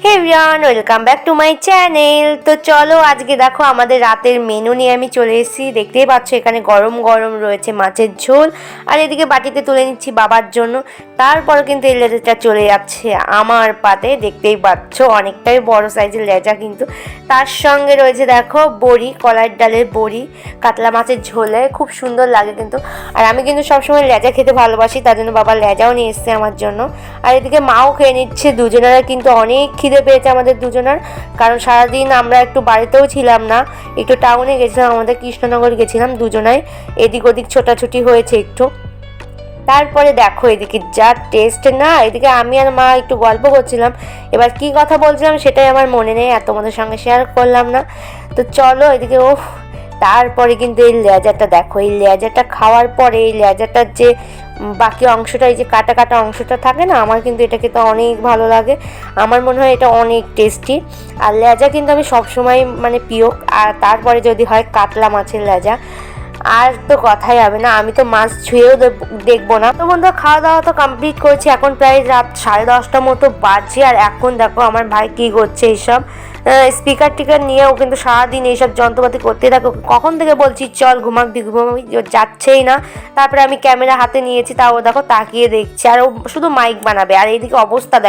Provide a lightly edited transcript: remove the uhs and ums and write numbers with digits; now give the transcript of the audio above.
Hey everyone, welcome back to my channel. তো চলো আজকে দেখো আমাদের রাতের মেনু নিয়ে আমি চলে এসেছি। দেখতেই পাচ্ছ এখানে গরম গরম রয়েছে মাছের ঝোল, আর এদিকে বাটিতে তুলে নিচ্ছি বাবার জন্য। তারপর কিন্তু এই লেজাটা চলে যাচ্ছে আমার পাতে, দেখতেই পাচ্ছ অনেকটাই বড় সাইজের লেজা কিন্তু। তার সঙ্গে রয়েছে দেখো বড়ি, কলার ডালের বড়ি কাতলা মাছের ঝোলে, খুব সুন্দর লাগে কিন্তু। আর আমি কিন্তু সবসময় লেজা খেতে ভালোবাসি, তার জন্য বাবা লেজাও নিয়ে এসছে আমার জন্য। আর এদিকে মাও খেয়ে নিচ্ছে। দুজনেরা কিন্তু অনেক খিদে পেয়েছে আমাদের দুজনের, কারণ সারাদিন আমরা একটু বাড়িতেও ছিলাম না, একটু টাউনে গেছিলাম, আমাদের কৃষ্ণনগর গেছিলাম দুজনাই, এদিক ওদিক ছোটাছুটি হয়েছে একটু। তারপরে দেখো এদিকে যা টেস্ট না, এদিকে আমি আর মা একটু গল্প করছিলাম, এবার কি কথা বলছিলাম সেটাই আমার মনে নেই, আর তোমাদের সঙ্গে শেয়ার করলাম না। তো চলো এদিকে তারপরে কিন্তু এই লেজাটা দেখো, এই লেজাটা খাওয়ার পরে এই লেজাটার যে বাকি অংশটা, এই যে কাটা কাটা অংশটা থাকে না, আমার কিন্তু এটা খেতে অনেক ভালো লাগে। আমার মনে হয় এটা অনেক টেস্টি। আর লেজা কিন্তু আমি সবসময় মানে প্রিয়। আর তারপরে যদি হয় কাতলা মাছের লেজা, আর তো কথাই হবে না, আমি তো মাছ ছুঁয়েও দেখবো না। তো বন্ধুরা, খাওয়া দাওয়া তো কমপ্লিট করেছি, এখন প্রায় রাত 10:30টার মতো বাজছে। আর এখন দেখো আমার ভাই কি করছে, এইসব স্পিকার টিকার নিয়েও কিন্তু সারাদিন এইসব যন্ত্রপাতি করতে থাকো। কখন থেকে বলছি চল ঘুমাবি, যাচ্ছেই না। তারপরে আমি ক্যামেরা হাতে নিয়েছি, তাও দেখো তাকিয়ে দেখছি, আর ও শুধু মাইক বানাবে। আর এইদিকে অবস্থা দেখো।